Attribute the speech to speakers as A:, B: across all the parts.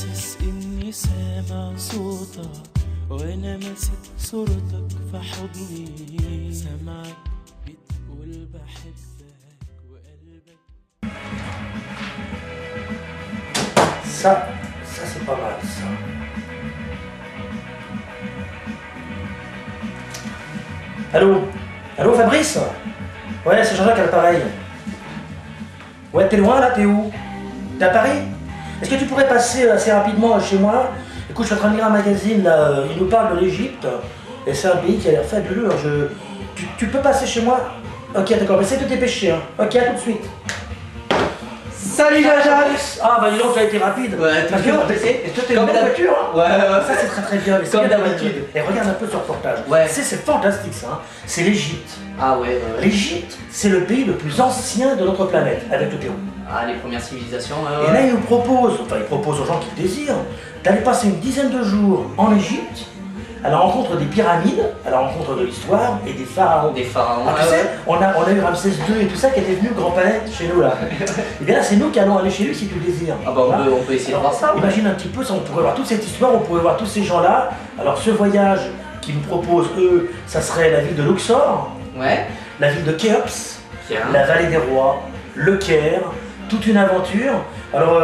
A: حاسس إني سامع صوتك وأنا ماسك صورتك في حضني سامعك بتقول بحبك وقلبك.
B: Ça c'est pas mal ça. Allô? Allô Fabrice? Ouais, c'est Jean-Jacques à l'appareil. Ouais, t'es loin là, t'es où? T'es à Paris? Est-ce que tu pourrais passer assez rapidement chez moi? Écoute, je suis en train de lire un magazine là, il nous parle de l'Égypte, et c'est un pays qui a l'air fabuleux. Tu peux passer chez moi? Ok, d'accord, mais essaie de te dépêcher, hein. Ok, à tout de suite.
C: Salut Jean-Jacques!
B: Ah bah dis donc, ça a été rapide.
C: Ouais,
B: parce que et toi t'es une belle voiture, hein?
C: Ouais,
B: ça c'est très très bien. Mais
C: comme d'habitude.
B: Et regarde un peu ce reportage.
C: Ouais.
B: C'est fantastique ça, hein. C'est l'Égypte.
C: Ah ouais.
B: L'Égypte, c'est le pays le plus ancien de notre planète, avec le Pérou.
C: Ah, les premières civilisations,
B: Et là, il propose aux gens qui le désirent, d'aller passer une dizaine de jours en Égypte, à la rencontre des pyramides, à la rencontre de l'histoire et des pharaons.
C: Des pharaons,
B: tu sais, on a eu Ramsès II et tout ça qui était venu grand palais chez nous là. Et bien là, c'est nous qui allons aller chez lui si tu le désires.
C: Ah bah on peut essayer de voir ça.
B: Imagine un petit peu, ça, on pourrait voir toute cette histoire, on pourrait voir tous ces gens-là. Alors ce voyage qu'ils nous proposent, eux, ça serait la ville de Luxor,
C: ouais,
B: la ville de Khéops,
C: tiens,
B: la vallée des rois, le Caire, toute une aventure. Alors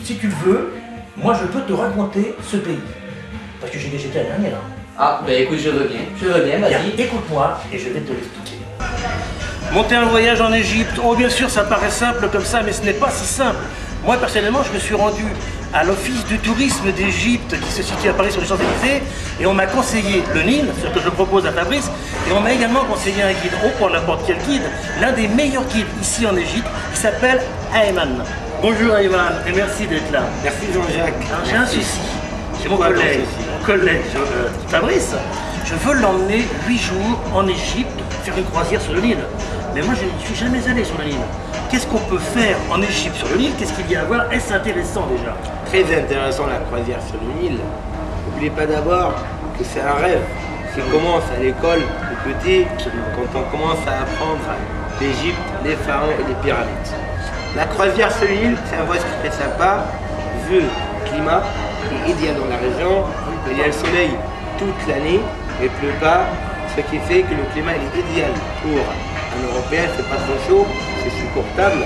B: si tu le veux, moi je peux te raconter ce pays. Parce que j'y étais l'année dernière.
C: Ah bah écoute, je veux bien, vas-y.
B: Écoute-moi et je vais te l'expliquer.
D: Monter un voyage en Égypte, oh bien sûr ça paraît simple comme ça, mais ce n'est pas si simple. Moi personnellement, je me suis rendu à l'office du tourisme d'Égypte qui se situe à Paris sur les Champs-Élysées et on m'a conseillé le Nil, ce que je propose à Fabrice, et on m'a également conseillé un guide, oh pour n'importe quel guide, l'un des meilleurs guides ici en Égypte qui s'appelle Ayman. Bonjour Ayman et merci d'être là.
E: Merci Jean-Jacques.
D: Alors j'ai un souci, c'est mon collègue Fabrice, je veux l'emmener 8 jours en Égypte faire une croisière sur le Nil. Mais moi je ne suis jamais allé sur le Nil. Qu'est-ce qu'on peut faire en Égypte sur le Nil? Qu'est-ce qu'il y a à voir? Est-ce intéressant déjà?
E: Très intéressant la croisière sur le Nil. N'oubliez pas d'abord que c'est un rêve. C'est commence à l'école, le petit, quand on commence à apprendre l'Égypte, les pharaons et les pyramides. La croisière sur le Nil, c'est un voyage très sympa, vu le climat est idéal dans la région. Il y a le soleil toute l'année, il ne pleut pas, ce qui fait que le climat est idéal pour un Européen, il ne fait pas trop chaud, c'est supportable.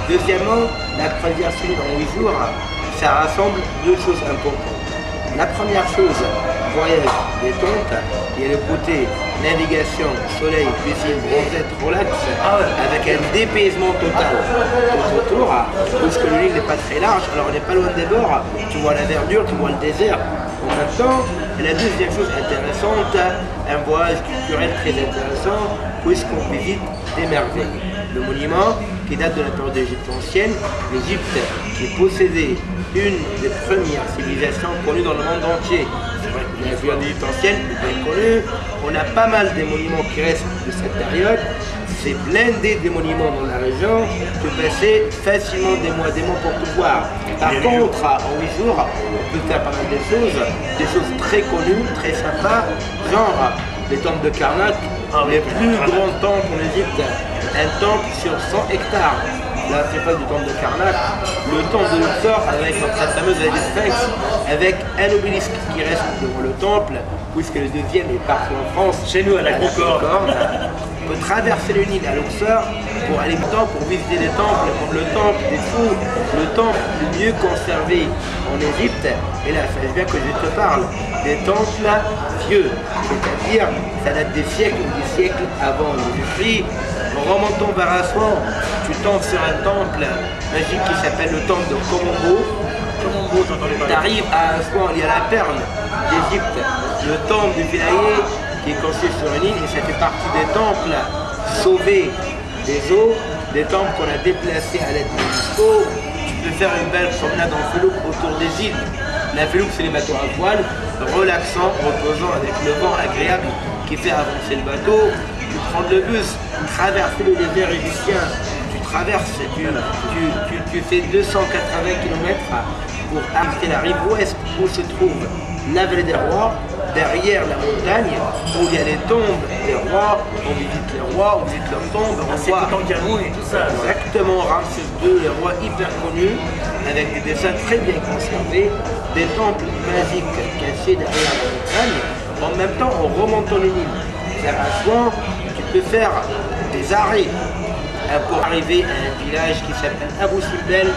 E: Deuxièmement, la croisière sur l'île en 8 jours, ça rassemble deux choses importantes. La première chose, voyage détente, il y a le côté navigation, soleil, piscine, bronzette, relax, avec un dépaysement total tout autour, parce que l'île n'est pas très large, alors on n'est pas loin des bords, tu vois la verdure, tu vois le désert. En même temps, la deuxième chose intéressante, un voyage culturel très intéressant, puisqu'on visite des merveilles. Le monument qui date de la période d'Égypte ancienne, l'Égypte qui possédait une des premières civilisations connues dans le monde entier. C'est vrai que la période d'Égypte ancienne est bien connue, on a pas mal des monuments qui restent de cette période. C'est blindé des monuments dans la région, tu peux passer facilement des mois pour tout voir. Par contre, en 8 jours, on peut faire pas mal de choses très connues, très sympas, genre les temples de Karnak, les plus grands temples en Égypte, un temple sur 100 hectares. Là, c'est pas du temple de Karnak, le temple de Luxor avec sa fameuse sphinx, avec un obélisque qui reste devant le temple, puisque le deuxième est partout en France.
D: Chez nous, à la Concorde.
E: On peut traverser le Nil à Luxor pour aller pour visiter des temples comme le temple des fous, le temple le mieux conservé en Égypte. Et là, ça bien que je te parle des temples vieux, c'est-à-dire ça date des siècles ou des siècles avant Jésus-Christ. En remontant vers Assouan, tu tombes sur un temple magique qui s'appelle le temple de Komombo. Tu arrives à Assouan, il y a la perle d'Égypte, le temple du Philaïe qui est construit sur une île, et ça fait partie des temples sauvés des eaux, des temples qu'on a déplacés à l'aide de l'UNESCO. Tu peux faire une belle promenade en felouk autour des îles. La felouk, c'est les bateaux à voile, relaxant, reposant avec le vent agréable qui fait avancer le bateau. Tu prends le bus, traverser le désert égyptien, tu traverses, tu fais 280 km pour arriver à la rive ouest où se trouve la vallée des rois, derrière la montagne où il y a les tombes des rois, on visite les rois, on visite leurs tombes, on voit
D: et tout ça.
E: exactement Ramsès les rois hyper connus, avec des dessins très bien conservés, des temples magiques cachés derrière la montagne, en même temps en remontant le Nil. C'est-à-dire à Assouan, tu peux faire des arrêts pour arriver à un village qui s'appelle Abou Simbel,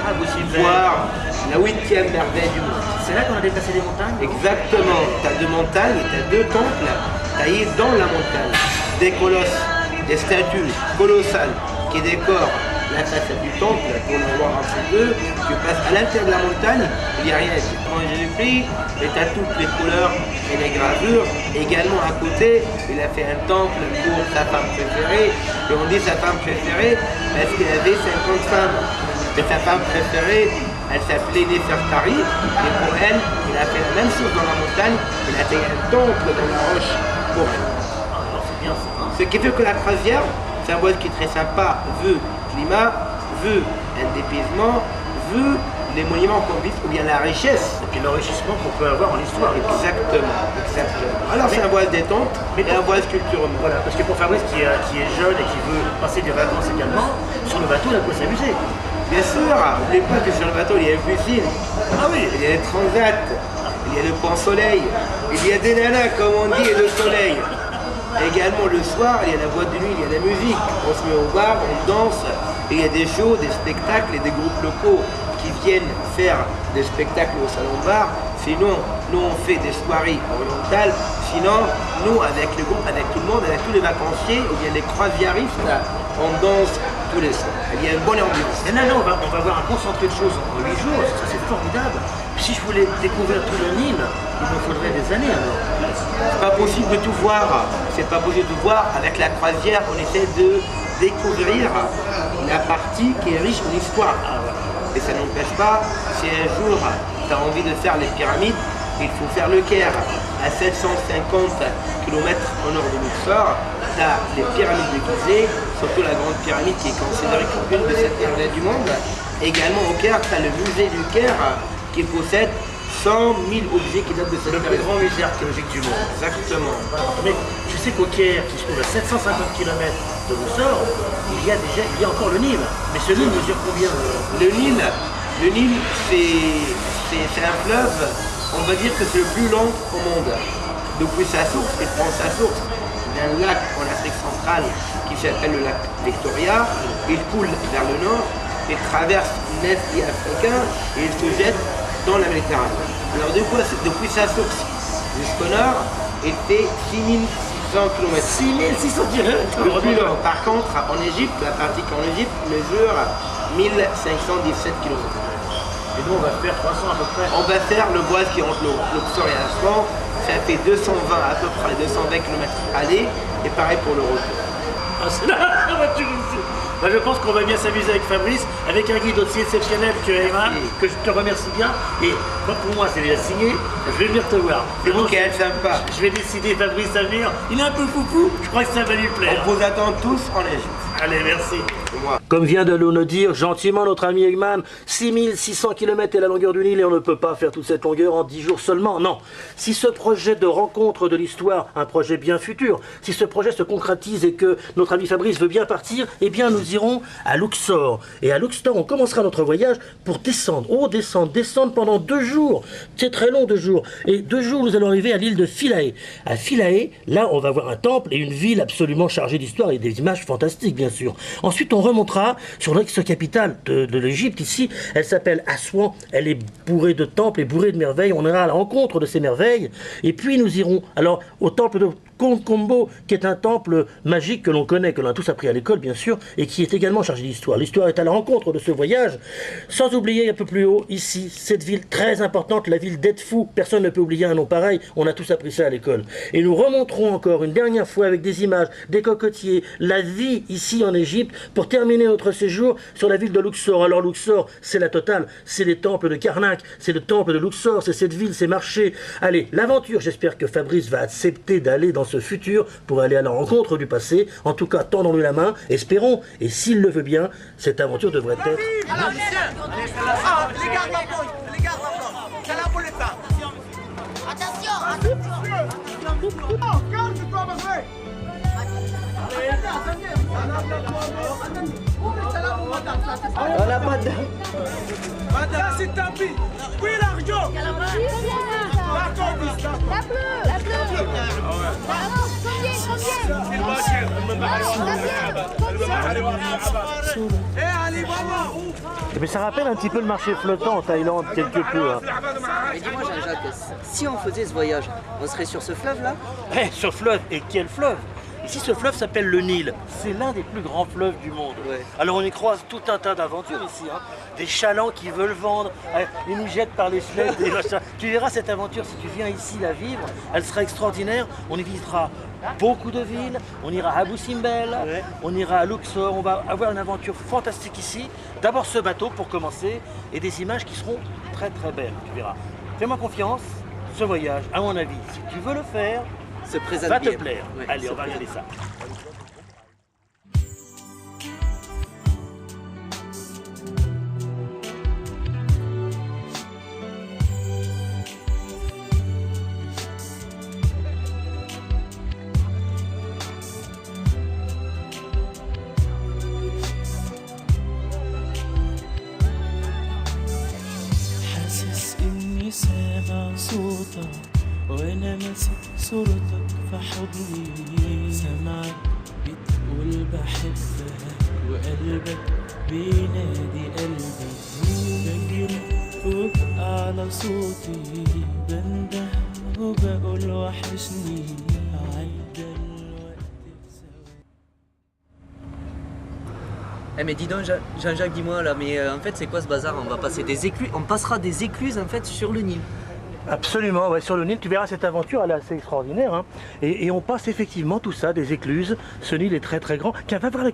E: voir la 8e merveille du monde.
B: C'est là qu'on a déplacé les montagnes?
E: Exactement, tu as 2 montagnes, tu as 2 temples taillés dans la montagne. Des colosses, des statues colossales qui décorent la façade du temple. Pour le voir entre deux, tu passes à l'intérieur de la montagne, il n'y a rien. Tu prends Jésus-Christ et tu as toutes les couleurs et les gravures. Également à côté, il a fait un temple pour sa femme préférée. Et on dit sa femme préférée parce qu'il avait 50 femmes. Et sa femme préférée, elle s'appelait Néfertari, et pour elle, il a fait la même chose dans la montagne, il a fait un temple dans la roche pour elle. Ce qui fait que la croisière, c'est un voyage qui est très sympa, vu le climat, vu un dépaysement, vu les monuments qu'on visite, ou bien la richesse.
B: Et puis l'enrichissement qu'on peut avoir en histoire.
E: Exactement, exactement. Alors c'est un voyage détente, mais un voyage culturel.
B: Voilà, parce que pour Fabrice qui est jeune et qui veut passer des vacances également, sur le bateau, il a quoi s'amuser.
E: Bien sûr, n'oubliez pas que sur le bateau, il y a une piscine, il y a les transats, il y a le point soleil, il y a des nanas, comme on dit, et le soleil. Également le soir, il y a la boîte de nuit, il y a la musique. On se met au bar, on danse, et il y a des shows, des spectacles et des groupes locaux qui viennent faire des spectacles au salon bar. Sinon, nous on fait des soirées orientales. Sinon, nous avec le groupe, avec tout le monde, avec tous les vacanciers, ou bien les croisiéristes, on danse tous les soirs. Il y a une bonne ambiance.
B: Et là, on va avoir un concentré de choses en 8 jours, ça c'est formidable. Si je voulais découvrir tout le Nil, il me faudrait des années alors.
E: C'est pas possible de tout voir. C'est pas possible de voir. Avec la croisière, on essaie de découvrir la partie qui est riche en histoire. Et ça n'empêche pas, si un jour tu as envie de faire les pyramides, il faut faire le Caire. À 750 km au nord de Luxor, tu as les pyramides de Gizeh, surtout la grande pyramide qui est considérée comme une de 7 merveilles du monde. Également au Caire, tu as le musée du Caire qui possède 100 000 objets qui datent de cette période.
B: Le plus grand musée archéologique du monde.
E: Exactement.
B: Mais tu sais qu'au Caire, qui se trouve à 750 km de Luxor, il y a encore le Nil. Mais ce Nil mesure combien?
E: Le Nil, c'est un fleuve, on va dire que c'est le plus long au monde. Depuis sa source, il prend sa source d'un lac en Afrique centrale qui s'appelle le lac Victoria. Il coule vers le nord, il traverse l'Est africain et il se jette dans la Méditerranée. Alors depuis sa source jusqu'au nord, il fait 6600 km.
B: 6600 km.
E: Par contre, en Égypte, la partie qu'en Égypte mesure 1517 km.
B: Et nous on va faire 300 à peu près.
E: On va faire le voyage qui entre Luxor et Assouan. Ça fait 220 à peu près, 220 km aller, et pareil pour le retour.
B: Ah, c'est la voiture ici. Bah, je pense qu'on va bien s'amuser avec Fabrice, avec un guide aussi exceptionnel que Emma, que je te remercie bien. Et comme pour moi c'est déjà signé, je vais venir te voir.
E: C'est vous qui êtes sympa.
B: Je vais décider Fabrice à venir. Il est un peu foufou, je crois que ça va lui plaire.
E: On vous attend tous en Égypte.
B: Allez, merci.
E: Moi.
B: Comme vient de nous le dire gentiment notre ami Eggman, 6600 km est la longueur du Nil et on ne peut pas faire toute cette longueur en 10 jours seulement. Non. Si ce projet de rencontre de l'histoire, un projet bien futur, si ce projet se concrétise et que notre ami Fabrice veut bien partir, eh bien nous irons à Luxor. Et à Luxor, on commencera notre voyage pour descendre. Oh, descendre pendant 2 jours. C'est très long, 2 jours. Et 2 jours, nous allons arriver à l'île de Philae. À Philae, là, on va voir un temple et une ville absolument chargée d'histoire et des images fantastiques, bien sûr. Ensuite, on remontera sur l'ex-capitale de l'Égypte, ici. Elle s'appelle Assouan. Elle est bourrée de temples et bourrée de merveilles. On ira à la rencontre de ces merveilles. Et puis, nous irons alors au temple de Kombo, qui est un temple magique que l'on connaît, que l'on a tous appris à l'école, bien sûr, et qui est également chargé d'histoire. L'histoire est à la rencontre de ce voyage. Sans oublier un peu plus haut, ici, cette ville très importante, la ville d'Edfou. Personne ne peut oublier un nom pareil. On a tous appris ça à l'école. Et nous remonterons encore une dernière fois avec des images, des cocotiers, la vie ici en Égypte, pour terminer notre séjour sur la ville de Luxor. Alors Luxor, c'est la totale. C'est les temples de Karnak, c'est le temple de Luxor, c'est cette ville, ces marchés. Allez, l'aventure, j'espère que Fabrice va accepter d'aller dans ce futur pour aller à la rencontre du passé. En tout cas, tendons-lui la main, espérons, et s'il le veut bien, cette aventure devrait être...
F: Les gardes la planche, les gardes la planche, c'est là pour les pas. Attention, calme-toi, ma frère. Attendez.
E: On n'a pas de...
F: Madame, c'est tapis. Oui, l'argent.
G: La bleue.
F: Eh, allez, maman.
D: Mais ça rappelle un petit peu le marché flottant en Thaïlande, quelque peu. Hein.
H: Mais dis-moi Jean-Jacques, si on faisait ce voyage, on serait sur ce fleuve-là?
D: Eh, ce fleuve, et quel fleuve! Ici, ce fleuve s'appelle le Nil. C'est l'un des plus grands fleuves du monde.
H: Ouais.
D: Alors, on y croise tout un tas d'aventures ici. Hein. Des chalands qui veulent vendre, ils nous jettent par les fenêtres. Des machins. Tu verras cette aventure, si tu viens ici la vivre, elle sera extraordinaire. On y visitera beaucoup de villes. On ira à Abu Simbel, on ira à Luxor. On va avoir une aventure fantastique ici. D'abord ce bateau pour commencer et des images qui seront très très belles. Tu verras. Fais-moi confiance, ce voyage, à mon avis, si tu veux le faire,
H: Se présente
D: va te
H: bien.
D: plaire.
H: Ouais,
D: Allez,
H: se
D: on va
H: présente.
D: regarder ça.
A: حاسس اني سامع صوتك وانا ماسك صورتك في حضني سامعك بتقول بحبك وقلبك بينادي قلبي بجري وابقى على صوتي بنده وبقول وحشني عدى الوقت في ثواني.
H: Eh mais dis donc Jean-Jacques, dis-moi là, mais en fait c'est quoi ce bazar? On va passer des écluses, on passera des écluses en fait sur le Nil.
D: Absolument, ouais, sur le Nil, tu verras cette aventure, elle est assez extraordinaire. Hein. Et on passe effectivement tout ça, des écluses. Ce Nil est très très grand. Tiens, va voir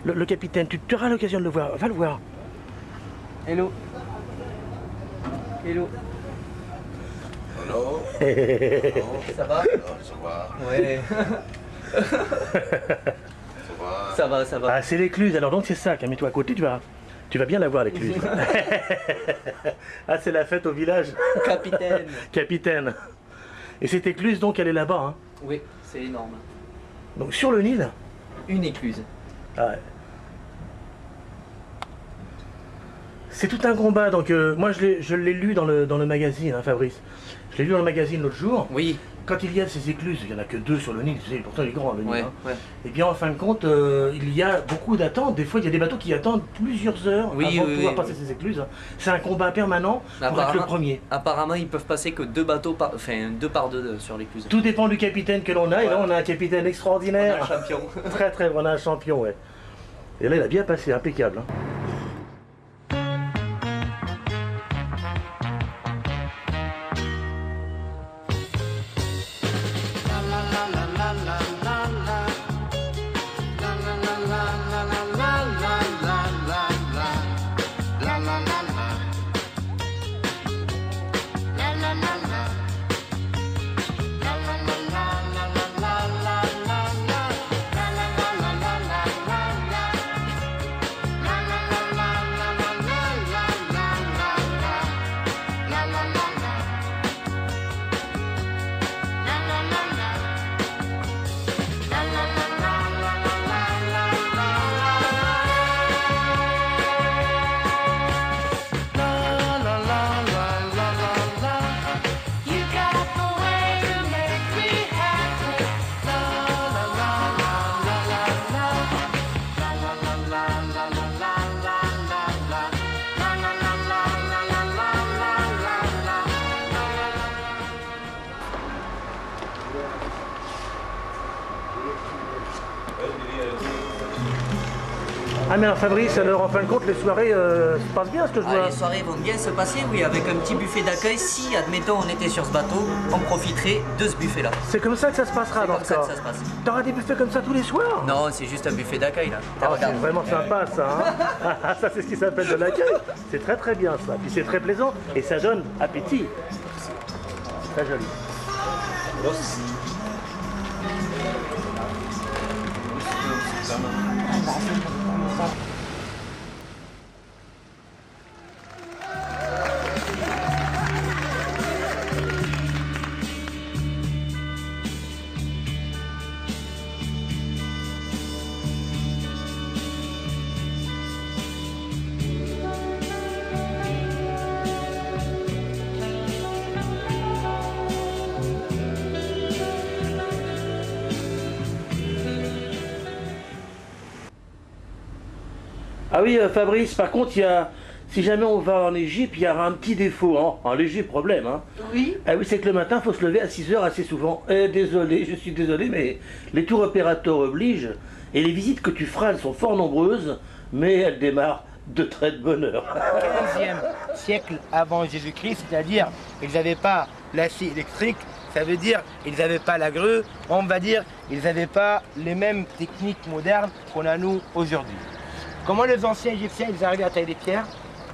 D: le capitaine, tu auras l'occasion de le voir. Va le voir.
H: Hello. Hello.
I: Allô?
H: Ça va?
I: Ça va?
H: Ouais.
I: Ça va?
H: Ça va.
D: Ah, c'est l'écluse, alors donc c'est ça, mets-toi à côté, tu vas bien la voir l'écluse. Ah, c'est la fête au village.
H: Capitaine.
D: Capitaine. Et cette écluse, donc, elle est là-bas. Hein.
H: Oui, c'est énorme.
D: Donc sur le Nil.
H: Une écluse.
D: Ah ouais. C'est tout un combat, donc moi je l'ai lu dans le magazine, hein, Fabrice. Je l'ai lu dans le magazine l'autre jour.
H: Oui.
D: Quand il y a ces écluses, il n'y en a que 2 sur le Nil, tu sais, pourtant il est grand le Nil.
H: Ouais,
D: Hein.
H: ouais.
D: Et bien en fin de compte, il y a beaucoup d'attentes. Des fois, il y a des bateaux qui attendent plusieurs heures
H: Oui,
D: avant de
H: oui,
D: pouvoir
H: oui,
D: passer ces écluses. C'est un combat permanent pour être le premier.
H: Apparemment, ils peuvent passer que 2 bateaux par, enfin 2 par 2 sur l'écluse.
D: Tout dépend du capitaine que l'on a, et là on a un capitaine extraordinaire.
H: On a un champion.
D: Très très, on a un champion, ouais. Et là il a bien passé, impeccable. Hein. Ah mais alors Fabrice, alors en fin de compte les soirées se passent bien ce que je vois.
H: Les soirées vont bien se passer, oui, avec un petit buffet d'accueil. Si, admettons, on était sur ce bateau, on profiterait de ce buffet-là.
D: C'est comme ça que ça se passera dans
H: Comme
D: ce
H: ça
D: cas.
H: que ça se passe.
D: T'auras des buffets comme ça tous les soirs?
H: Non, c'est juste un buffet d'accueil là.
D: Ah, c'est
H: Regarde.
D: vraiment sympa ça, hein. Ça c'est ce qui s'appelle de l'accueil. C'est très très bien ça. Puis c'est très plaisant et ça donne appétit. C'est très joli. Ah oui, Fabrice, par contre, si jamais on va en Égypte, il y aura un petit défaut, hein. En léger problème. Hein.
H: Oui.
D: Ah oui, c'est que le matin, il faut se lever à 6 heures assez souvent. Désolé, je suis désolé, mais les tours opérateurs obligent. Et les visites que tu feras, elles sont fort nombreuses, mais elles démarrent de très de bonne heure.
E: 15e siècle avant Jésus-Christ, c'est-à-dire ils n'avaient pas la scie électrique, ça veut dire ils n'avaient pas la grue, on va dire ils n'avaient pas les mêmes techniques modernes qu'on a nous aujourd'hui. Comment les anciens Égyptiens ils arrivaient à tailler des pierres,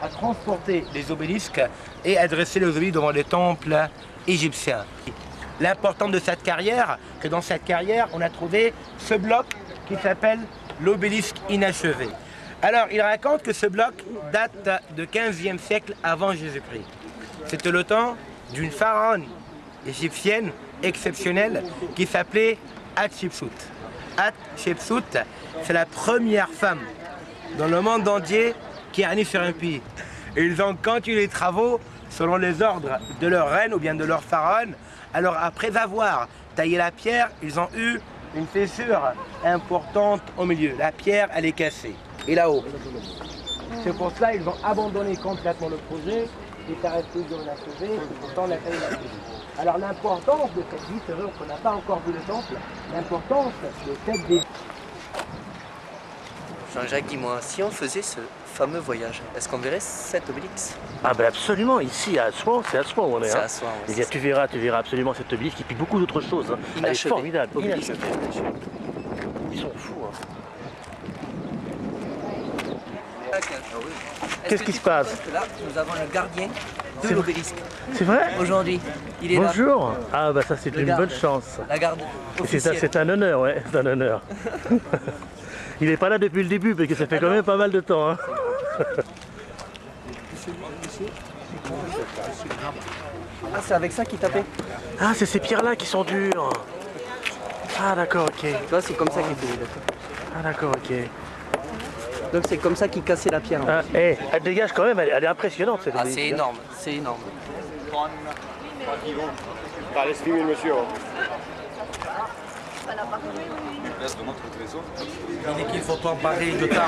E: à transporter les obélisques et à dresser les obélisques devant les temples égyptiens. L'important de cette carrière, que dans cette carrière on a trouvé ce bloc qui s'appelle l'obélisque inachevé. Alors, il raconte que ce bloc date du 15e siècle avant Jésus-Christ. C'était le temps d'une pharaone égyptienne exceptionnelle qui s'appelait Hatshepsut. Hatshepsut, c'est la première femme dans le monde entier qui a né sur un pays. Et ils ont continué les travaux selon les ordres de leur reine ou bien de leur pharaone. Alors, après avoir taillé la pierre, ils ont eu une fissure importante au milieu. La pierre, elle est cassée. Et là-haut. C'est pour cela qu'ils ont abandonné complètement le projet et ça reste toujours inachevé, pourtant la taille est achevée. Alors l'importance de cette vie, c'est vrai qu'on n'a pas encore vu le temple, l'importance de cette vie.
H: Jean-Jacques, dis-moi, si on faisait ce fameux voyage, est-ce qu'on verrait cet obélix?
D: Ah ben absolument, ici à Assouan, c'est Assouan où on est.
H: C'est
D: Hein.
H: Assouan, oui,
D: Eh bien, tu verras absolument cet obélisque et puis beaucoup d'autres choses. Hein. Elle est
H: Inachevé.
D: formidable.
H: Obélisque.
D: Inachevé. Ils sont fous. Hein. Qu'est-ce qui se passe?
H: Là, nous avons le gardien de l'obélisque.
D: C'est vrai?
H: Aujourd'hui, il est là.
D: Bonjour. Ah bah ça c'est
H: Le
D: une
H: garde.
D: bonne chance.
H: La garde
D: C'est
H: officielle.
D: c'est un honneur, ouais, c'est un honneur. Il n'est pas là depuis le début parce que ça fait quand même pas mal de temps. Hein.
H: Ah, c'est avec ça qu'il tapait?
D: Ah, c'est ces pierres-là qui sont dures. Ah d'accord, ok.
H: Tu vois, c'est comme ça qu'il faisait.
D: Ah d'accord, ok.
H: Donc c'est comme ça qu'il cassait la pierre.
D: Ah, elle dégage quand même, elle est impressionnante cette
H: Ah,
D: obélisque,
H: c'est
D: hein.
H: énorme, c'est énorme.
I: Allez, suivez le monsieur.
B: Il dit qu'il faut t'emparer de temps.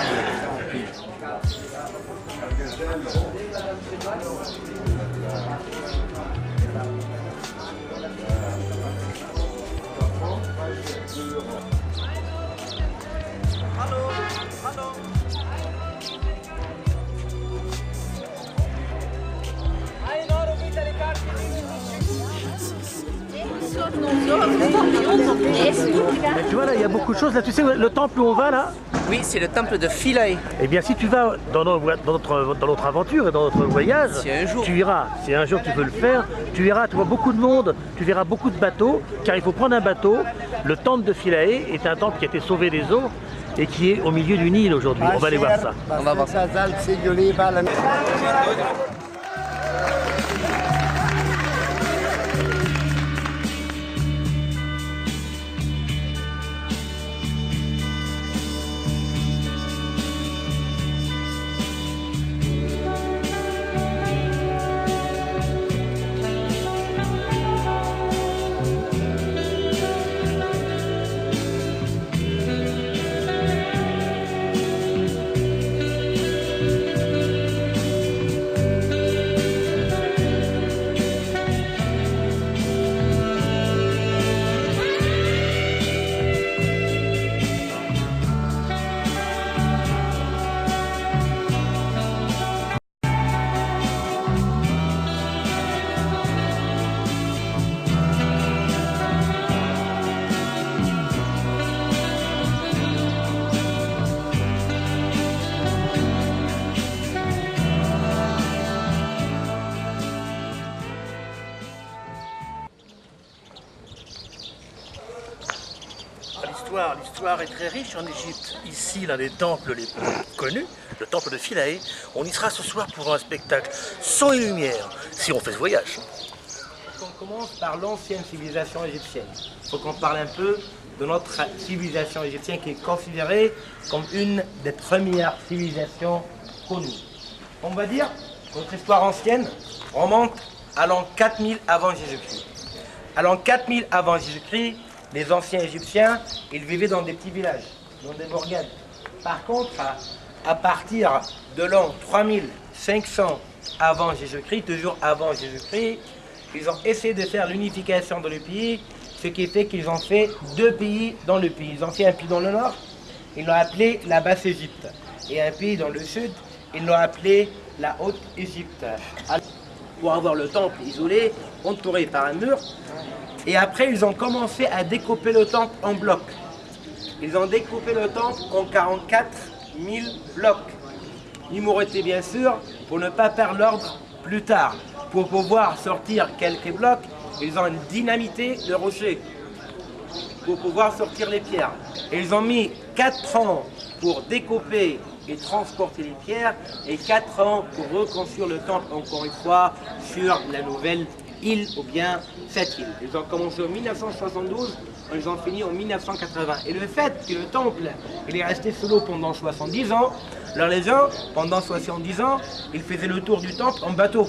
D: Mais tu vois là, il y a beaucoup de choses. Là, tu sais, le temple où on va là,
H: Oui, c'est le temple de Philae.
D: eh bien si tu vas dans notre aventure et dans notre voyage,
H: Si un jour.
D: tu iras, si un jour tu veux le faire, tu verras, tu vois beaucoup de monde, tu verras beaucoup de bateaux, car il faut prendre un bateau. Le temple de Philae est un temple qui a été sauvé des eaux et qui est au milieu du Nil aujourd'hui. On va aller voir ça.
H: On va voir ça.
D: L'histoire est très riche en Égypte. Ici, l'un des temples les plus connus, le temple de Philae. On y sera ce soir pour un spectacle son et lumière, si on fait ce voyage.
E: On commence par l'ancienne civilisation égyptienne. Il faut qu'on parle un peu de notre civilisation égyptienne qui est considérée comme une des premières civilisations connues. On va dire que notre histoire ancienne remonte à l'an 4000 avant Jésus-Christ. À l'an 4000 avant Jésus-Christ, les anciens Égyptiens, ils vivaient dans des petits villages, dans des bourgades. Par contre, à partir de l'an 3500 avant Jésus-Christ, toujours avant Jésus-Christ, ils ont essayé de faire l'unification dans le pays, ce qui fait qu'ils ont fait 2 pays dans le pays. Ils ont fait un pays dans le nord, ils l'ont appelé la Basse-Égypte, et un pays dans le sud, ils l'ont appelé la Haute-Égypte. Pour avoir le temple isolé, entouré par un mur, et après ils ont commencé à découper le temple en blocs. Ils ont découpé le temple en 44 000 blocs. Numérotés bien sûr, pour ne pas perdre l'ordre plus tard. Pour pouvoir sortir quelques blocs, ils ont dynamité le rocher pour pouvoir sortir les pierres. Et ils ont mis 4 ans pour découper et transporter les pierres et 4 ans pour reconstruire le temple, encore une fois, sur la nouvelle île ou bien cette île. Ils ont commencé en 1972, ils ont fini en 1980. Et le fait que le temple il est resté sous l'eau pendant 70 ans, alors les gens, pendant 70 ans, ils faisaient le tour du temple en bateau.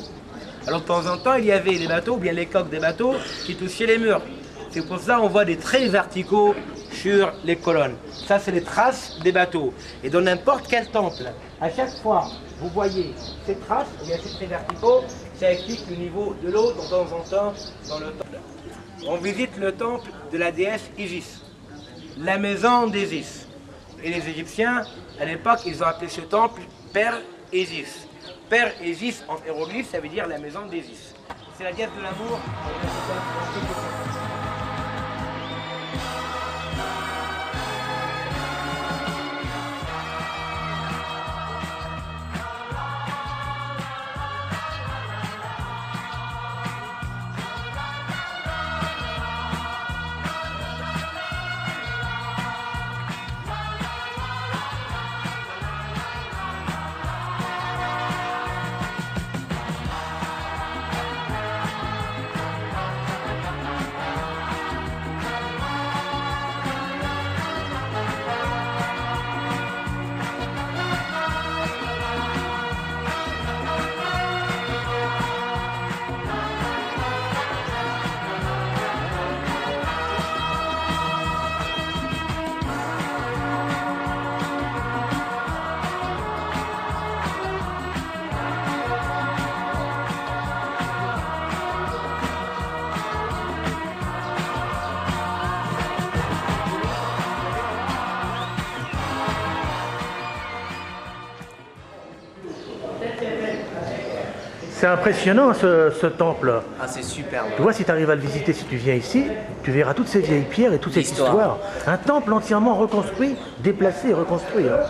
E: Alors de temps en temps, il y avait les bateaux, ou bien les coques des bateaux, qui touchaient les murs. C'est pour ça qu'on voit des traits verticaux sur les colonnes. Ça, c'est les traces des bateaux. Et dans n'importe quel temple, à chaque fois, vous voyez ces traces, ou bien ces traits verticaux, ça explique le niveau de l'eau de temps en temps dans le temple. On visite le temple de la déesse Isis, la maison d'Isis. Et les Égyptiens, à l'époque, ils ont appelé ce temple Père Isis. Père Isis en hiéroglyphe, ça veut dire la maison d'Isis. C'est la déesse de l'amour.
D: C'est impressionnant ce temple.
H: Ah, c'est superbe.
D: Tu vois, si tu arrives à le visiter, si tu viens ici, tu verras toutes ces vieilles pierres et toute cette histoire. Un temple entièrement reconstruit, déplacé et reconstruit. Hein.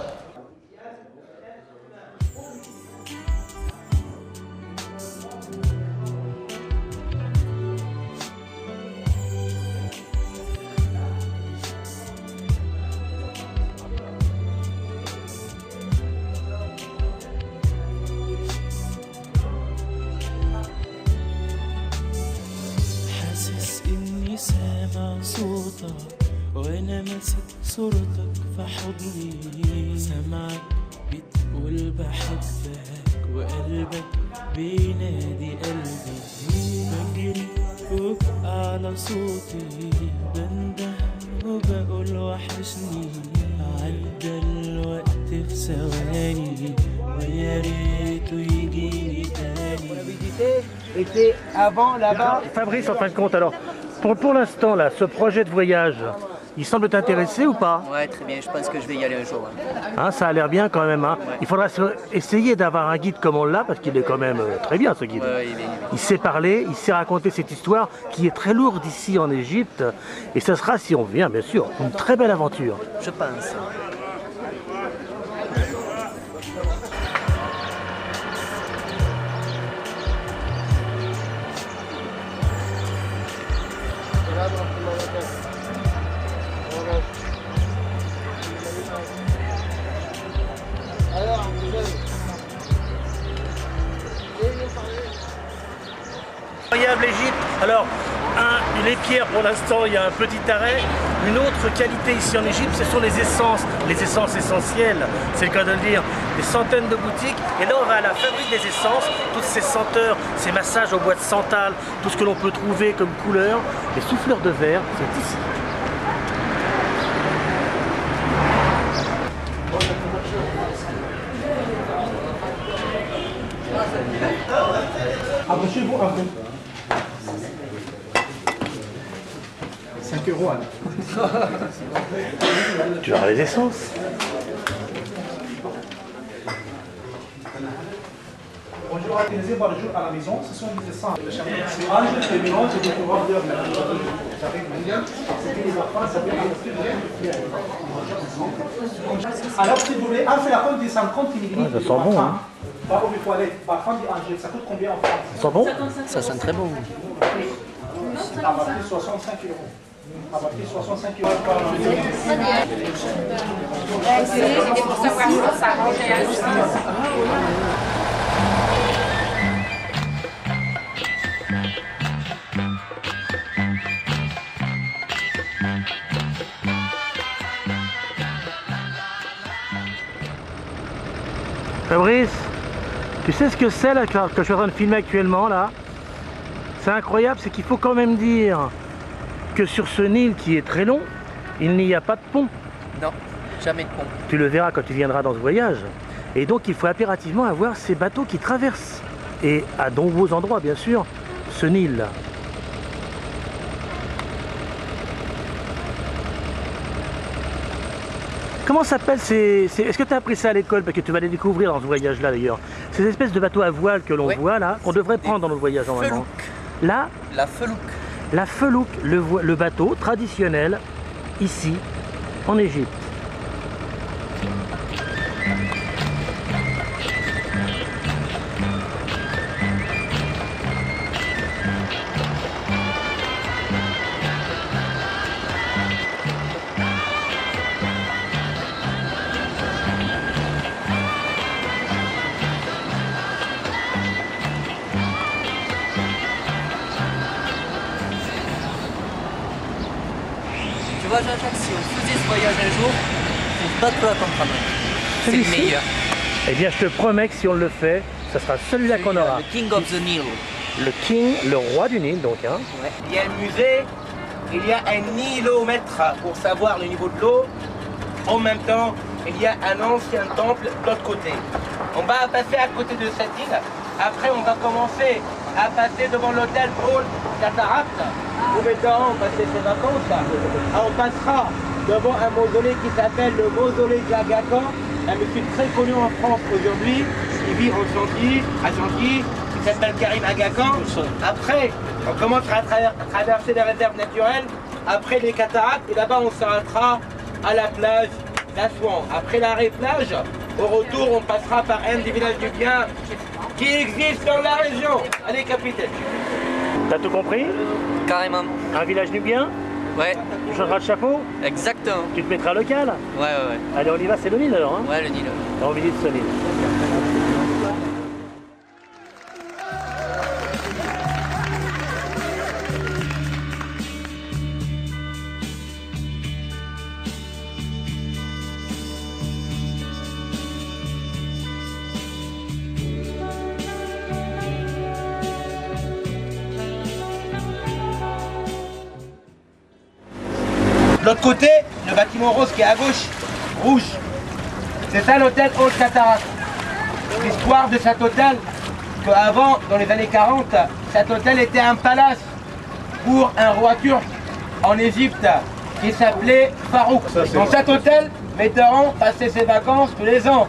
A: صوتك وانا ماسك صورتك في حضني سامعك بتقول بحبك وقلبك بينادي قلبي بجري وبقى على صوتي بنده وبقول وحشني عدى الوقت في ثواني ويا ريته يجيني تاني.
E: Était avant là-bas.
D: Fabrice, en fin de compte, alors, pour l'instant, là, ce projet de voyage, il semble t'intéresser ou pas?
H: Ouais, très bien, je pense que je vais y aller un jour.
D: Hein, ça a l'air bien quand même. Hein. Ouais. Il faudra essayer d'avoir un guide comme on l'a, parce qu'il est quand même très bien ce guide.
H: Ouais,
D: il sait parler, il sait raconter cette histoire qui est très lourde ici en Égypte. Et ça sera, si on vient, bien sûr, une très belle aventure.
H: Je pense.
D: Incroyable l'Égypte. Alors, les pierres pour l'instant, il y a un petit arrêt. Une autre qualité ici en Égypte, ce sont les essences essentielles, c'est le cas de le dire. Des centaines de boutiques. Et là, on va à la fabrique des essences, toutes ces senteurs, ces massages au bois de santal, tout ce que l'on peut trouver comme couleur. Les souffleurs de verre, c'est ici.
G: Approchez-vous un peu. 5 € alors.
D: Tu vas avoir les essences.
G: Bonjour, organisé par le jour à la maison, ce sont des essences. C'est Ange, c'est mélange et des courants d'heure. Alors, si vous voulez, un flacon de 50 ml.
D: Ça sent bon, hein.
G: Pas aux toilettes, parfum d'Angers, ça coûte combien en France?
D: Ça sent bon?
H: Ça sent très bon.
G: À partir de 65 €. À partir de 65 €.
J: C'était pour savoir si ça rangeait à justice.
D: Fabrice, tu sais ce que c'est là que je suis en train de filmer actuellement là? C'est incroyable, c'est qu'il faut quand même dire que sur ce Nil qui est très long, il n'y a pas de pont.
H: Non, jamais de pont.
D: Tu le verras quand tu viendras dans ce voyage. Et donc il faut impérativement avoir ces bateaux qui traversent. Et à de nombreux endroits bien sûr, ce Nil là. Comment s'appellent ces... Est-ce que tu as appris ça à l'école? Parce que tu vas les découvrir dans ce voyage-là d'ailleurs. Ces espèces de bateaux à voile que l'on voit là, qu'on devrait prendre dans notre voyage normalement. Là,
H: la felouk.
D: La felouk, le bateau traditionnel ici en Égypte.
H: Tu vois Jean-Jacques, si on faisait ce voyage un jour, c'est ce bateau-là qu'on prendrait. C'est le meilleur.
D: Eh bien je te promets que si on le fait, ça sera celui-là qu'on aura.
H: Le King of the Nile.
D: Le King, le roi du Nil donc. Hein.
H: Ouais.
E: Il y a le musée, il y a un nilomètre pour savoir le niveau de l'eau. En même temps, il y a un ancien temple de l'autre côté. On va passer à côté de cette île. Après, on va commencer à passer devant l'hôtel Paul Cataracte. Où maintenant, on va passer ses vacances. On passera devant un mausolée qui s'appelle le mausolée d'Aga Khan. Un monsieur très connu en France aujourd'hui. Il vit en Chantilly, à Chantilly. Il s'appelle Karim Aga Khan. Après, on commencera à traverser les réserves naturelles. Après les cataractes. Et là-bas, on s'arrêtera à la plage d'Assouan. Après l'arrêt plage, au retour, on passera par un des villages du bien qui existe dans la région. Allez, capitaine.
D: T'as tout compris?
H: Carrément.
D: Un village nubien?
H: Ouais.
D: Tu changeras de chapeau?
H: Exactement.
D: Tu te mettras local?
H: Ouais.
D: Allez, on y va, c'est le Nil alors. Hein?
H: Ouais, le Nil.
D: On visite ce Nil.
E: De l'autre côté, le bâtiment rose qui est à gauche, rouge, c'est ça l'hôtel Old Cataract. L'histoire de cet hôtel, qu'avant, dans les années 40, cet hôtel était un palace pour un roi turc en Égypte qui s'appelait Farouk. Dans cet hôtel, Mitterrand passait ses vacances tous les ans.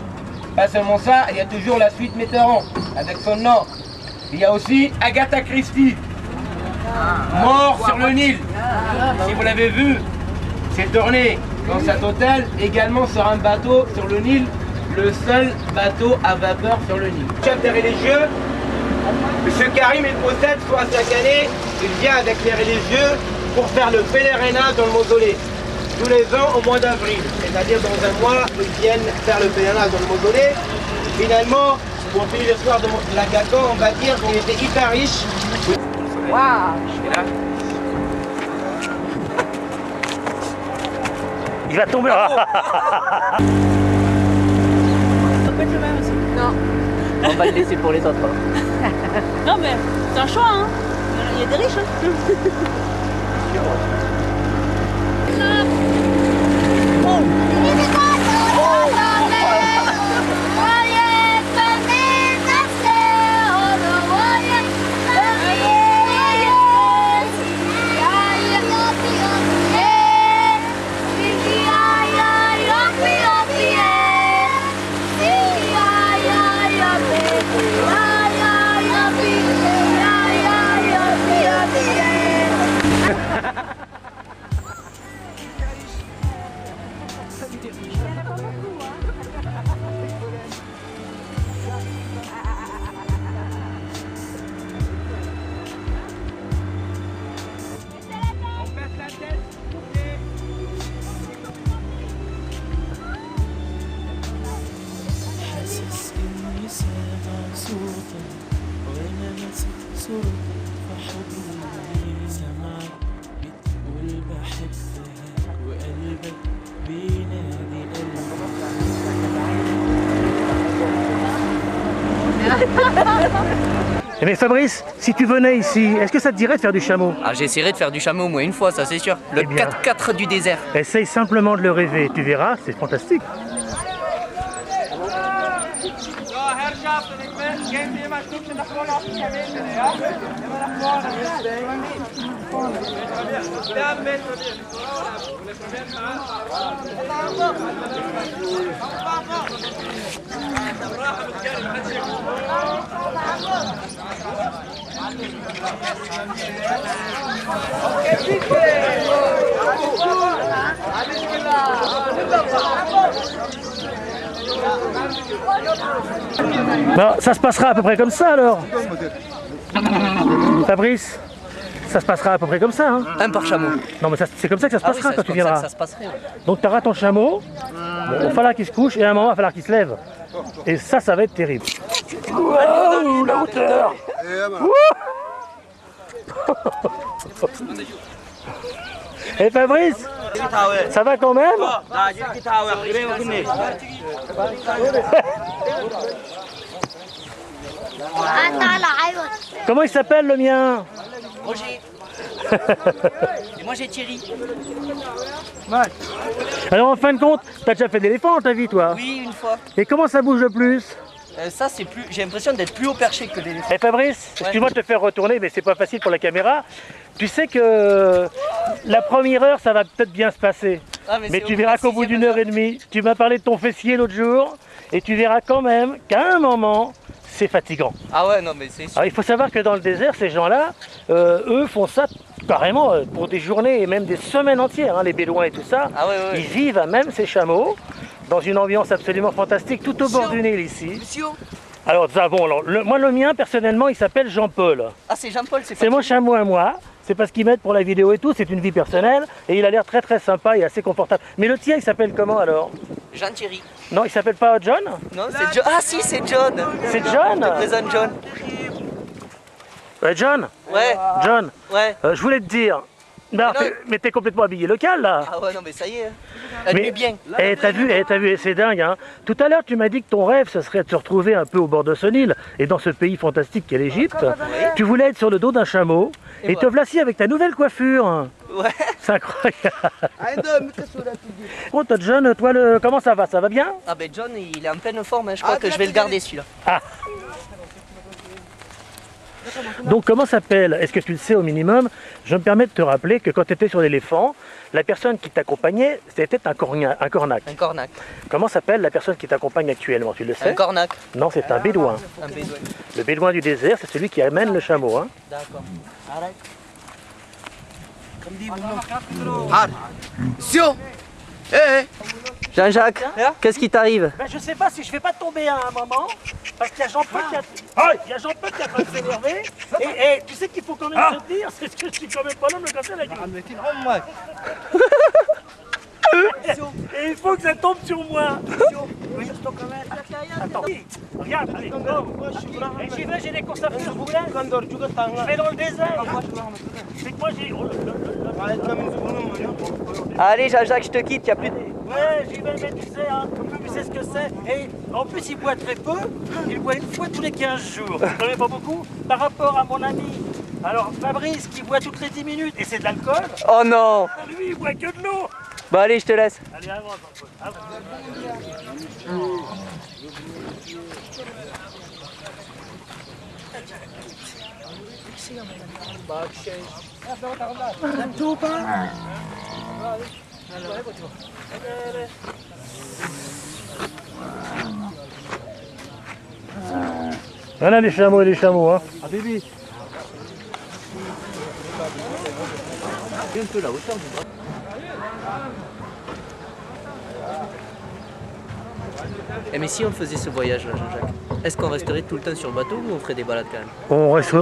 E: Pas seulement ça, il y a toujours la suite Mitterrand avec son nom. Il y a aussi Agatha Christie, mort sur le Nil. Si vous l'avez vu, c'est tourné dans cet hôtel, également sur un bateau sur le Nil, le seul bateau à vapeur sur le Nil. Chef des religieux, M. Karim, il possède soit chaque année, il vient avec les religieux pour faire le pèlerinage dans le mausolée. Tous les ans au mois d'avril, c'est-à-dire dans un mois, ils viennent faire le pèlerinage dans le mausolée. Finalement, pour finir l'histoire de l'Aga Khan, on va dire qu'il était hyper riche.
J: Waouh!
D: Il va tomber.
J: Non.
H: On va le laisser pour les autres.
J: Non mais c'est un choix hein. Il y a des riches hein.
D: Mais Fabrice, si tu venais ici, est-ce que ça te dirait de faire du chameau?
H: Ah, j'essaierai de faire du chameau au moins une fois, ça c'est sûr. Le 4x4 du désert.
D: Essaye simplement de le rêver, tu verras, c'est fantastique. Bon, ça se passera à peu près comme ça alors. Fabrice, ça se passera à peu près comme ça. Hein.
H: Un par chameau.
D: Non mais c'est comme ça que ça se passera quand tu viendras.
H: Ça se passerait, ouais.
D: Donc tu auras ton chameau, bon, il va falloir qu'il se couche et à un moment il va falloir qu'il se lève. Et ça va être terrible. Wow, la hauteur. Et Fabrice, ça va quand même? Comment il s'appelle le mien?
H: Roger. Et moi j'ai Thierry.
D: Alors en fin de compte, t'as déjà fait de l'éléphant dans ta vie toi?
H: Oui, une fois.
D: Et comment ça bouge le plus?
H: Ça c'est plus. J'ai l'impression d'être plus haut perché que l'éléphant.
D: Et Fabrice, excuse-moi de te faire retourner, mais c'est pas facile pour la caméra. Tu sais que la première heure, ça va peut-être bien se passer.
H: Ah,
D: mais tu verras qu'au bout d'une heure et demie, tu m'as parlé de ton fessier l'autre jour, et tu verras quand même qu'à un moment, c'est fatigant.
H: Ah ouais, non mais c'est sûr.
D: Alors, il faut savoir que dans le désert, ces gens-là, eux font ça carrément pour des journées et même des semaines entières, hein, les Bédouins et tout ça.
H: Ah ouais, ouais.
D: Ils vivent à même ces chameaux, dans une ambiance absolument fantastique, tout au bord du Nil ici. Alors, bon, alors, moi le mien, personnellement, il s'appelle Jean-Paul.
H: Ah, c'est Jean-Paul,
D: c'est mon chameau à moi. C'est pas ce qu'ils mettent pour la vidéo et tout, c'est une vie personnelle. Et il a l'air très très sympa et assez confortable. Mais le tien, il s'appelle comment alors?
H: Jean-Thierry.
D: Non, il s'appelle pas John?
H: Non, c'est John. Ah si, c'est John.
D: C'est John?
H: Je te présente John.
D: John?
H: Ouais.
D: John?
H: Ouais.
D: Je voulais te dire... Non, mais t'es complètement habillé local là.
H: Ah ouais, non mais ça y est. Elle est bien.
D: Eh, t'as vu, et c'est dingue. Hein. Tout à l'heure, tu m'as dit que ton rêve, ce serait de se retrouver un peu au bord de ce Nil et dans ce pays fantastique qu'est l'Égypte.
H: Oui.
D: Tu voulais être sur le dos d'un chameau et te voici avec ta nouvelle coiffure.
H: Ouais.
D: C'est incroyable. Bon, toi, John, toi, comment ça va? Ça va bien?
H: Ah ben John, il est en pleine forme. Hein. Je crois que je vais le garder celui-là.
D: Ah. Donc comment s'appelle, est-ce que tu le sais au minimum? Je me permets de te rappeler que quand tu étais sur l'éléphant, la personne qui t'accompagnait, c'était un cornac.
H: Un cornac.
D: Comment s'appelle la personne qui t'accompagne actuellement, tu le sais?
H: Un cornac.
D: Non, c'est un bédouin.
H: Un bédouin.
D: Le bédouin du désert, c'est celui qui amène le chameau. Hein.
H: D'accord. Jean-Jacques, qu'est-ce qui t'arrive?
D: Ben, je sais pas si je vais pas tomber à un moment, parce qu'il y a Jean-Paul qui a train de s'énerver, et tu sais qu'il faut quand même se dire, c'est que je suis quand même pas là de me casser la gueule. Et il faut que ça tombe sur moi. Attends, regarde, allez, go. Et j'y vais, j'ai des courses à faire, vous voulez? Je vais dans le désert. C'est que moi j'ai...
H: Allez Jean-Jacques, je te quitte, il n'y a plus de...
D: Ouais, j'y vais, mais tu sais, hein, tu sais ce que c'est. Et en plus, il boit très peu, il boit une fois tous les 15 jours. J'en ai pas beaucoup par rapport à mon ami. Alors, Fabrice, qui boit toutes les 10 minutes, et c'est de l'alcool.
H: Oh non!
D: Lui, il boit que de l'eau.
H: Bon, allez, je te laisse.
D: Allez, avance, Jean-Paul. Voilà les chameaux et les chameaux. Hein.
H: Un peu la hauteur du bras. Eh mais si on faisait ce voyage là, Jean-Jacques, est-ce qu'on resterait tout le temps sur le bateau ou on ferait des balades quand même?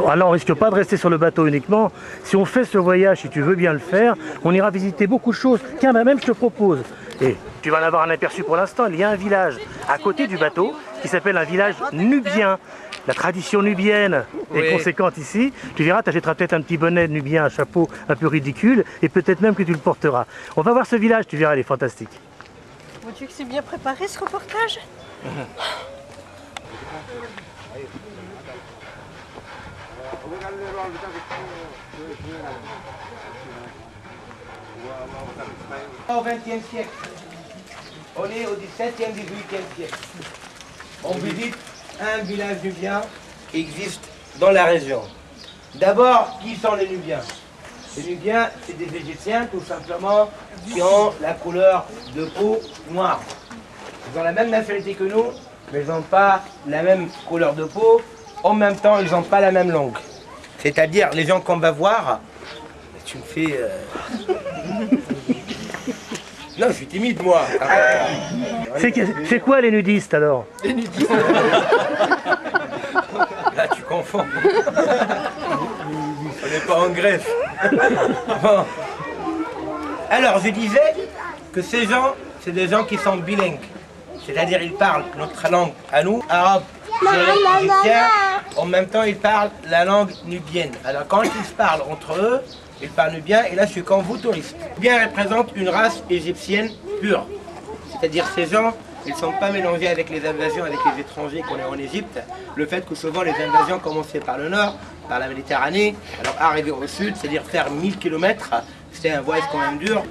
D: Alors on risque pas de rester sur le bateau uniquement. Si on fait ce voyage, si tu veux bien le faire, on ira visiter beaucoup de choses. Tiens, même je te propose, et tu vas en avoir un aperçu pour l'instant, il y a un village à côté du bateau qui s'appelle un village nubien. La tradition nubienne est conséquente ici. Tu verras, tu achèteras peut-être un petit bonnet nubien, un chapeau un peu ridicule, et peut-être même que tu le porteras. On va voir ce village, tu verras, il est fantastique.
J: Vois-tu que c'est bien préparé ce reportage?
E: Au XXe siècle, on est au XVIIe, XVIIIe siècle. On visite un village nubien qui existe dans la région. D'abord, qui sont les Nubiens? Les Nubiens, c'est des Égyptiens tout simplement qui ont la couleur de peau noire. Ils ont la même nationalité que nous, mais ils n'ont pas la même couleur de peau. En même temps, ils n'ont pas la même langue. C'est-à-dire, les gens qu'on va voir, tu me fais... Non, je suis timide, moi.
D: C'est quoi les nudistes, alors?
C: Les nudistes.
E: Là, tu confonds. On n'est pas en Grèce. Bon. Alors, je disais que ces gens, c'est des gens qui sont bilingues. C'est-à-dire, ils parlent notre langue à nous, arabe, égyptien. En même temps, ils parlent la langue nubienne. Alors, quand ils se parlent entre eux, ils parlent nubien, et là, je suis comme vous, touriste. Nubien représente une race égyptienne pure. C'est-à-dire, ces gens, ils ne sont pas mélangés avec les invasions, avec les étrangers qu'on a en Égypte. Le fait que souvent, les invasions commençaient par le nord, par la Méditerranée, alors arriver au sud, c'est-à-dire faire 1000 km, c'était un voyage quand même dur.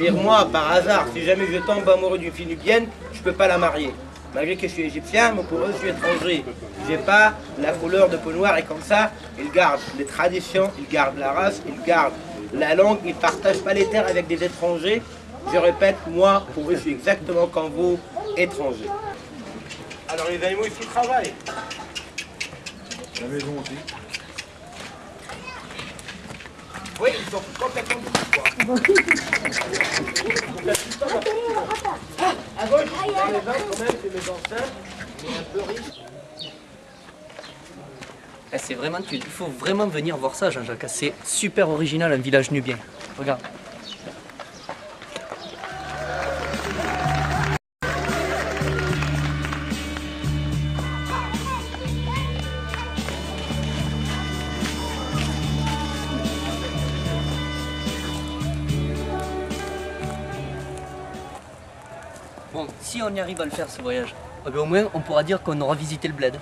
E: Et moi, par hasard, si jamais je tombe amoureux d'une fille nubienne, je ne peux pas la marier. Malgré que je suis égyptien, mais pour eux, je suis étranger. Je n'ai pas la couleur de peau noire et comme ça, ils gardent les traditions, ils gardent la race, ils gardent la langue, ils ne partagent pas les terres avec des étrangers. Je répète, moi, pour eux, je suis exactement comme vous, étranger. Alors les animaux ici travaillent.
G: La maison aussi.
E: Oui, ils sont complètement quoi. À gauche, il y a les vins quand même, c'est mes enceintes, mais un peu riches.
H: C'est vraiment, il faut vraiment venir voir ça, Jean-Jacques. C'est super original, un village nubien. Regarde. Bon, si on y arrive à le faire ce voyage, eh bien, au moins on pourra dire qu'on aura visité le bled.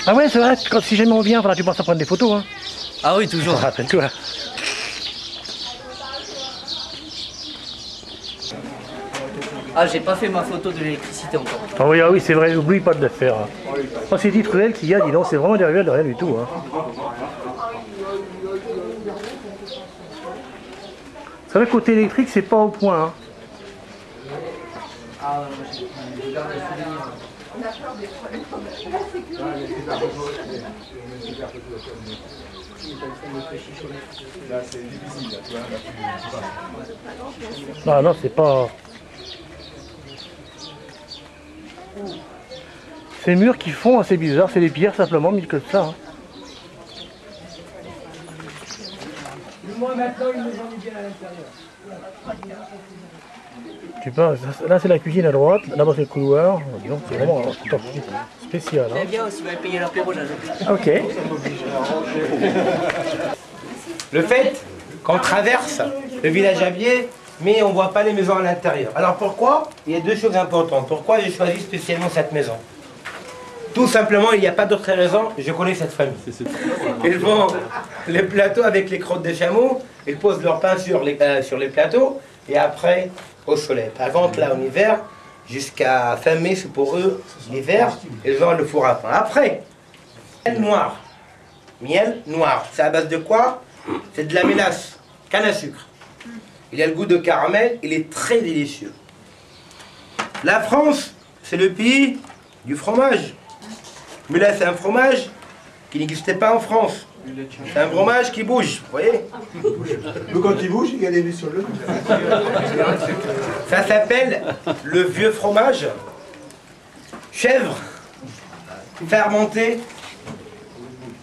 D: Ah ouais, c'est vrai, si jamais on vient, tu penses à prendre des photos. Hein.
H: Ah oui, toujours.
D: Rappelle-toi.
H: Ah, j'ai pas fait ma photo de l'électricité encore.
D: Ah oui, c'est vrai, oublie pas de le faire. Oh, c'est dit cruel qu'il y a, dis donc, c'est vraiment derrière de rien du tout. Hein. C'est vrai que côté électrique, c'est pas au point. Hein.
C: Ah, je garde les souvenirs.
D: Ah non, c'est pas... Ces murs qui font assez bizarre, c'est des pierres simplement, mis comme ça. Hein.
E: Moi maintenant, ils nous ont mis bien à l'intérieur.
D: Tu penses, là c'est la cuisine à droite, là-bas c'est le couloir. Donc c'est vraiment spécial. Hein.
H: C'est bien aussi, va payer l'apéro, Jean-Jacques.
D: Ok.
E: Le fait qu'on traverse le village à pied, mais on ne voit pas les maisons à l'intérieur. Alors pourquoi? Il y a deux choses importantes. Pourquoi j'ai choisi spécialement cette maison? Tout simplement, il n'y a pas d'autre raison, je connais cette famille. Ils font les plateaux avec les crottes de chameau, ils posent leur pain sur les plateaux, et après, au soleil. Par contre, là, en hiver, jusqu'à fin mai, c'est pour eux, l'hiver, ils ont le four à pain. Après, miel noir. Miel noir. C'est à base de quoi? C'est de la mélasse, canne à sucre. Il a le goût de caramel, il est très délicieux. La France, c'est le pays du fromage. Mais là, c'est un fromage qui n'existait pas en France. C'est un fromage qui bouge, vous voyez?
G: Mais quand il bouge, il y a des vis sur le...
E: Ça s'appelle le vieux fromage. Chèvre, fermenté,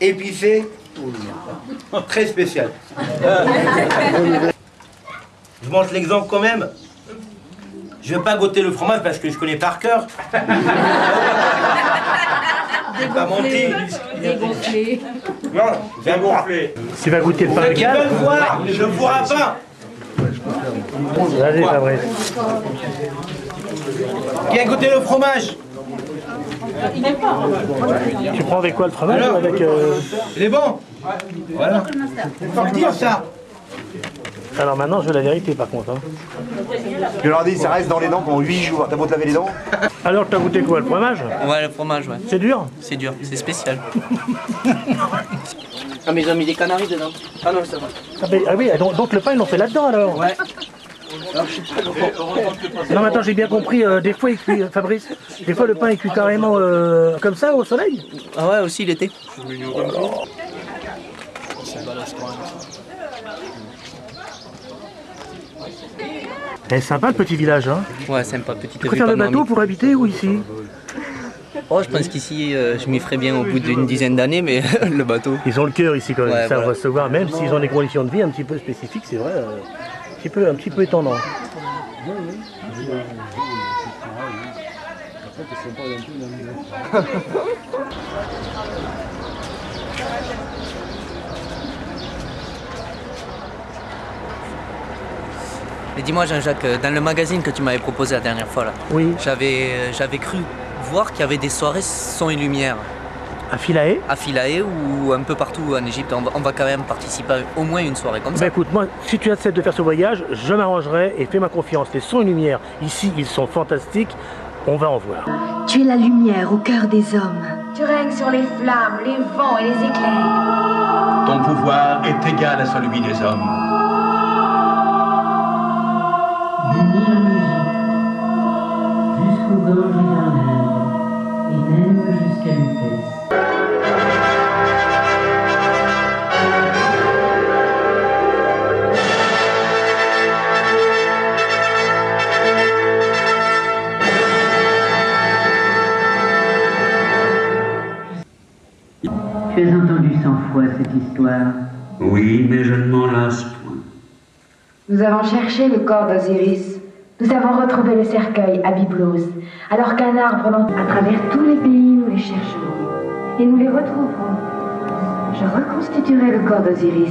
E: épicé, très spécial. Je montre l'exemple quand même. Je ne vais pas goûter le fromage parce que je connais par cœur. Je vais pas mentir.
J: Dégonflé.
E: Non, j'ai un gonflé.
D: Tu vas goûter le pain
E: Ceux
D: de
E: qui
D: Galles.
E: veulent voir le four à pain,
D: Vas-y, Fabrice.
E: Qui a goûté le fromage?
J: Il n'aime pas.
D: Tu prends avec quoi le fromage?
E: Alors,
D: avec,
E: il est bon. Voilà. Faut le dire ça.
D: Alors maintenant, je veux la vérité par contre. Hein.
I: Je leur dis, ça reste dans les dents pendant 8 jours. T'as beau te laver les dents?
D: Alors, t'as goûté quoi, le fromage?
H: Ouais, le fromage, ouais.
D: C'est dur?
H: C'est dur, c'est spécial. Ah, mais ils ont mis des canaris dedans. Ah non, ça va.
D: Ah oui, donc le pain, ils l'ont fait là-dedans alors?
H: Ouais. Alors, je suis pas gros.
D: Non, mais attends, j'ai bien compris. Des fois, il cuit, Fabrice, des fois, le pain, il cuit carrément comme ça, au soleil?
H: Ah ouais, aussi l'été.
D: C'est sympa le petit village, hein?
H: Ouais, sympa, petite
D: Tu préfères le bateau pour habiter ou ici?
H: Oh, je pense qu'ici, je m'y ferais bien au bout d'une dizaine d'années, mais le bateau.
D: Ils ont le cœur ici quand même,
H: Ouais,
D: ils savent
H: voilà.
D: recevoir, même s'ils ont des conditions de vie un petit peu spécifiques, c'est vrai, un petit peu étonnant.
H: Mais dis-moi, Jean-Jacques, dans le magazine que tu m'avais proposé la dernière fois, là,
D: Oui.
H: j'avais cru voir qu'il y avait des soirées son et lumière.
D: À Philae?
H: À Philae ou un peu partout en Égypte. On va quand même participer à au moins une soirée comme ça.
D: Bah écoute, moi, si tu acceptes de faire ce voyage, je m'arrangerai et fais-ma confiance. Les sons et lumières, ici, ils sont fantastiques. On va en voir.
K: Tu es la lumière au cœur des hommes.
L: Tu règnes sur les flammes, les vents et les éclairs.
M: Ton pouvoir est égal à celui des hommes.
N: Du Nil en Égypte, jusqu'au Gange vers l'Inde, et même jusqu'à l'Utès. Tu as entendu 100 fois cette histoire.
O: Oui, mais je ne m'en lasse point.
L: Nous avons cherché le corps d'Osiris. Nous avons retrouvé le cercueil à Byblos, alors qu'un arbre à travers tous les pays, nous les chercherons. Et nous les retrouverons. Je reconstituerai le corps d'Osiris.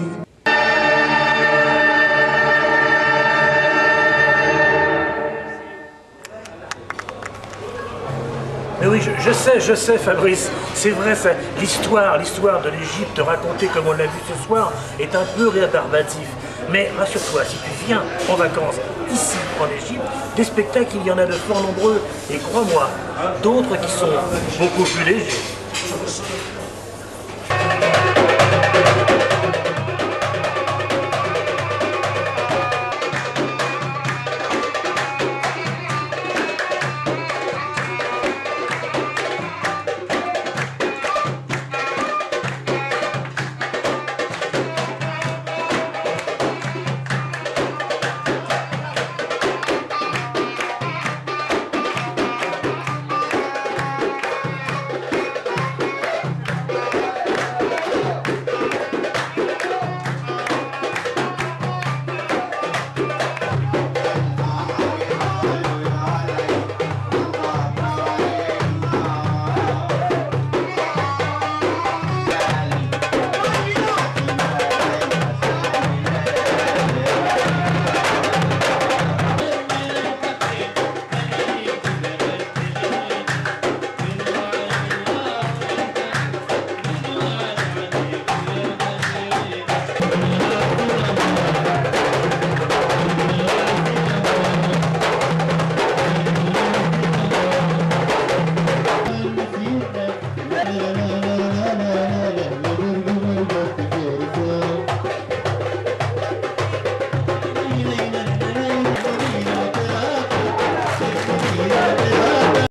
D: Mais oui, je sais, Fabrice, c'est vrai, l'histoire de l'Égypte racontée comme on l'a vu ce soir est un peu rébarbatif. Mais rassure-toi, si tu viens en vacances ici en Égypte, des spectacles, il y en a de fort nombreux. Et crois-moi, d'autres qui sont beaucoup plus légers.